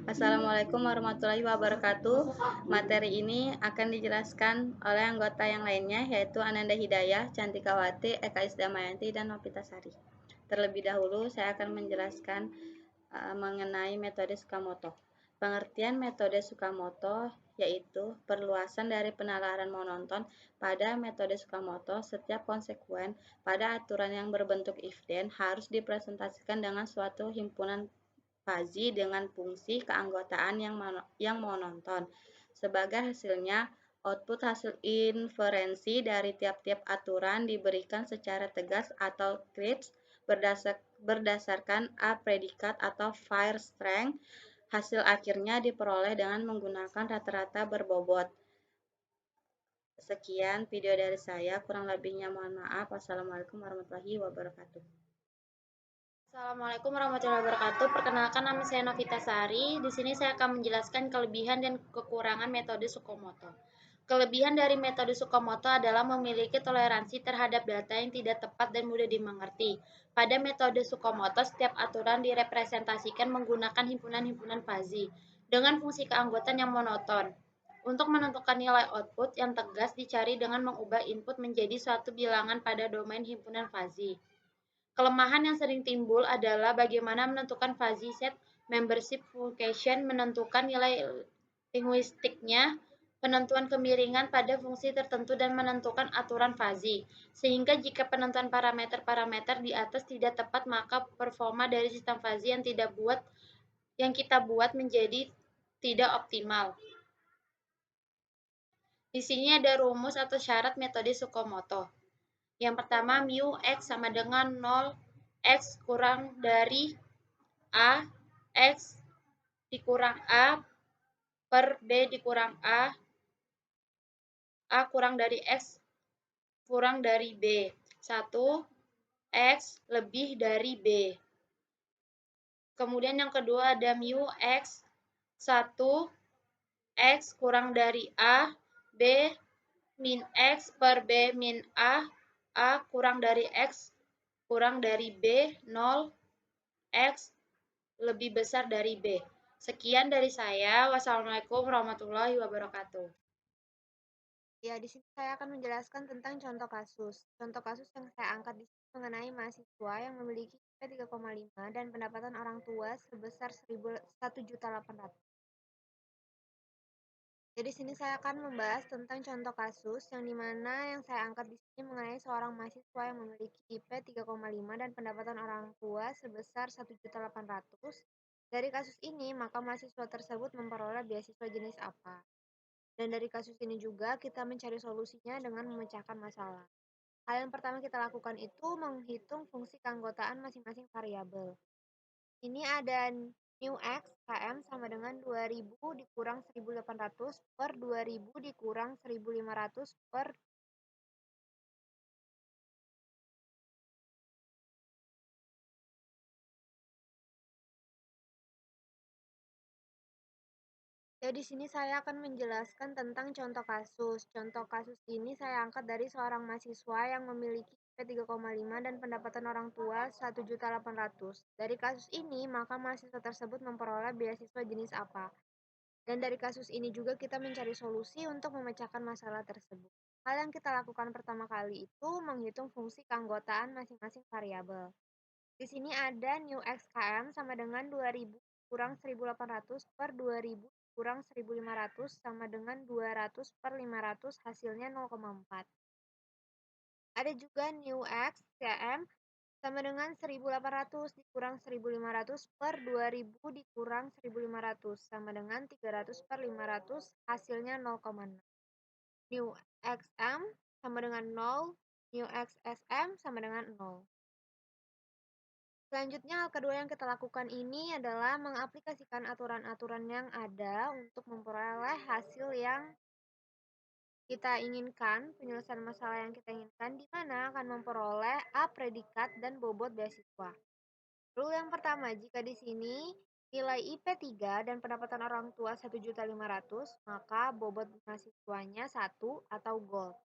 Assalamualaikum warahmatullahi wabarakatuh. Materi ini akan dijelaskan oleh anggota yang lainnya, yaitu Ananda Hidayah, Cantikawati, Eka Isdamayanti, dan Novitasari. Terlebih dahulu, saya akan menjelaskan mengenai metode Tsukamoto. Pengertian metode Tsukamoto yaitu perluasan dari penalaran monoton. Pada metode Tsukamoto, setiap konsekuen pada aturan yang berbentuk if-then harus dipresentasikan dengan suatu himpunan fuzzy dengan fungsi keanggotaan yang monoton. Sebagai hasilnya, output hasil inferensi dari tiap-tiap aturan diberikan secara tegas atau crisp berdasarkan A predikat atau fire strength. Hasil akhirnya diperoleh dengan menggunakan rata-rata berbobot. Sekian video dari saya, kurang lebihnya mohon maaf. Wassalamualaikum warahmatullahi wabarakatuh. Assalamualaikum warahmatullahi wabarakatuh. Perkenalkan, nama saya Novitasari. Di sini saya akan menjelaskan kelebihan dan kekurangan metode Tsukamoto. Kelebihan dari metode Tsukamoto adalah memiliki toleransi terhadap data yang tidak tepat dan mudah dimengerti. Pada metode Tsukamoto, setiap aturan direpresentasikan menggunakan himpunan-himpunan fuzzy dengan fungsi keanggotaan yang monoton. Untuk menentukan nilai output yang tegas dicari dengan mengubah input menjadi suatu bilangan pada domain himpunan fuzzy. Kelemahan yang sering timbul adalah bagaimana menentukan fuzzy set membership function, menentukan nilai linguistiknya, penentuan kemiringan pada fungsi tertentu, dan menentukan aturan fuzzy. Sehingga jika penentuan parameter-parameter di atas tidak tepat, maka performa dari sistem fuzzy yang kita buat menjadi tidak optimal. Di sini ada rumus atau syarat metode Tsukamoto. Yang pertama, mu x sama dengan 0, x kurang dari A, x dikurang A per B dikurang A kurang dari x kurang dari B. 1, x lebih dari B. Kemudian yang kedua ada mu x 1, x kurang dari A, B min x per B min A kurang dari x kurang dari B, 0, x lebih besar dari B. Sekian dari saya. Wassalamualaikum warahmatullahi wabarakatuh. Ya, di sini saya akan menjelaskan tentang contoh kasus. Contoh kasus yang saya angkat di sini mengenai mahasiswa yang memiliki IP 3,5 dan pendapatan orang tua sebesar 1.800.000. Jadi di sini saya akan membahas tentang contoh kasus yang dimana yang saya angkat di sini mengenai seorang mahasiswa yang memiliki IP 3,5 dan pendapatan orang tua sebesar 1.800.000. Dari kasus ini, maka mahasiswa tersebut memperoleh beasiswa jenis apa? Dan dari kasus ini juga kita mencari solusinya dengan memecahkan masalah. Hal yang pertama kita lakukan itu menghitung fungsi keanggotaan masing-masing variabel. Ini ada new x km sama dengan 2000 dikurang 1800 per 2000 dikurang 1500 per Ya, di sini saya akan menjelaskan tentang contoh kasus. Contoh kasus ini saya angkat dari seorang mahasiswa yang memiliki IP 3,5 dan pendapatan orang tua 1.800.000. Dari kasus ini, maka mahasiswa tersebut memperoleh beasiswa jenis apa? Dan dari kasus ini juga kita mencari solusi untuk memecahkan masalah tersebut. Hal yang kita lakukan pertama kali itu menghitung fungsi keanggotaan masing-masing variabel. Di sini ada new xkm sama dengan 2000 kurang 1800 per 2000 kurang 1500 sama dengan 200 per 500 hasilnya 0,4. Ada juga new x cm sama dengan 1800 dikurang 1500 per 2000 dikurang 1500 sama dengan 300 per 500 hasilnya 0,6. New xm sama dengan 0, new xsm sama dengan 0. Selanjutnya, hal kedua yang kita lakukan ini adalah mengaplikasikan aturan-aturan yang ada untuk memperoleh hasil yang kita inginkan, penyelesaian masalah yang kita inginkan, di mana akan memperoleh A predikat dan bobot beasiswa. Rule yang pertama, jika di sini nilai IP 3 dan pendapatan orang tua 1.500.000, maka bobot mahasiswanya 1 atau gold.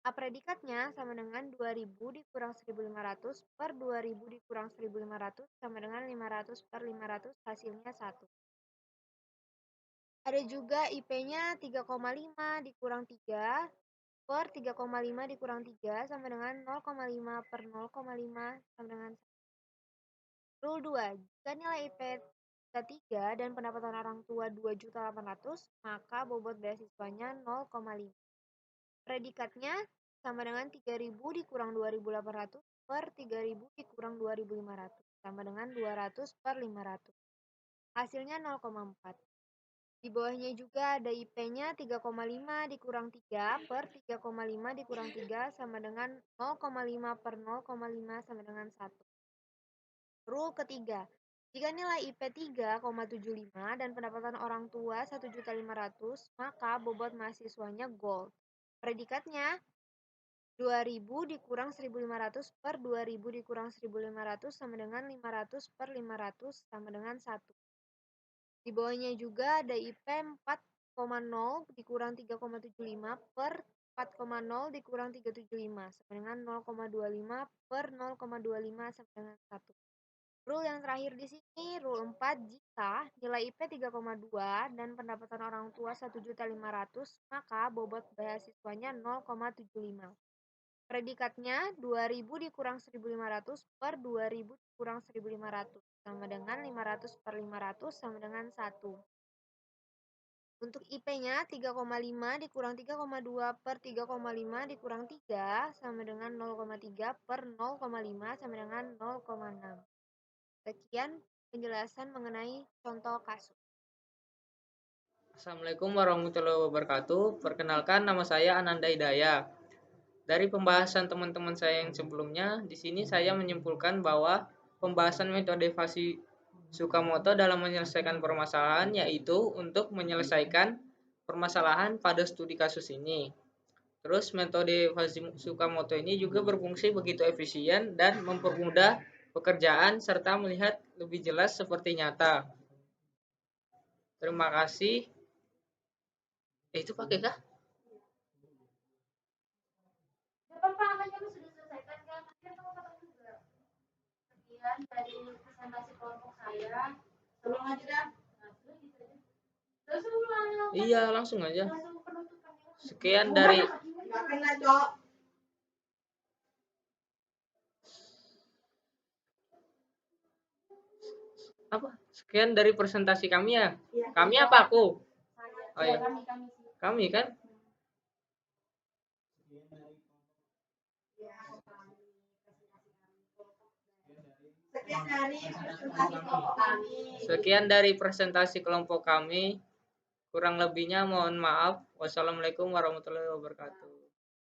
A predikatnya sama dengan 2000 dikurang 1500 per 2000 dikurang 1500 sama dengan 500 per 500, hasilnya 1. Ada juga IP-nya 3,5 dikurang 3 per 3,5 dikurang 3 sama dengan 0,5 per 0,5 sama dengan 1. Rule 2. Jika nilai IP 3 dan pendapatan orang tua 2.800.000, maka bobot beasiswanya 0,5. Predikatnya sama dengan 3.000 dikurang 2.800 per 3.000 dikurang 2.500 sama dengan 200 per 500. Hasilnya 0,4. Di bawahnya juga ada IP-nya 3,5 dikurang 3 per 3,5 dikurang 3 sama dengan 0,5 per 0,5 sama dengan 1. Rule ketiga. Jika nilai IP 3,75 dan pendapatan orang tua 1.500.000, maka bobot mahasiswanya gold. Predikatnya 2000 dikurang 1500 per 2000 dikurang 1500 sama dengan 500 per 500 sama dengan 1. Di bawahnya juga ada IP 4,0 dikurang 3,75 per 4,0 dikurang 375 sama dengan 0,25 per 0,25 sama dengan 1. Rule yang terakhir di sini, rule 4, jika nilai IP 3,2 dan pendapatan orang tua 1.500.000, maka bobot beasiswanya 0,75. Predikatnya 2000 dikurang 1500 per 2000 dikurang 1500 sama dengan 500 per 500 sama dengan 1. Untuk IP-nya 3,5 dikurang 3,2 per 3,5 dikurang 3 sama dengan 0,3 per 0,5 sama dengan 0,6. Sekian penjelasan mengenai contoh kasus. Assalamualaikum warahmatullahi wabarakatuh. Perkenalkan, nama saya Ananda Hidayah. Dari pembahasan teman-teman saya yang sebelumnya, di sini saya menyimpulkan bahwa pembahasan metode Fasi-Tsukamoto dalam menyelesaikan permasalahan yaitu untuk menyelesaikan permasalahan pada studi kasus ini. Terus metode Fasi-Tsukamoto ini juga berfungsi begitu efisien dan mempermudah pekerjaan serta melihat lebih jelas seperti nyata. Terima kasih. Itu pakai kah? Sekian dari presentasi kelompok saya. Tolong aja dah. Iya, langsung aja. Sekian dari Sekian dari presentasi kami ya. Kami apa aku? Oh ya. Kami kan? Sekian dari presentasi kelompok kami. Kurang lebihnya mohon maaf. Wassalamualaikum warahmatullahi wabarakatuh.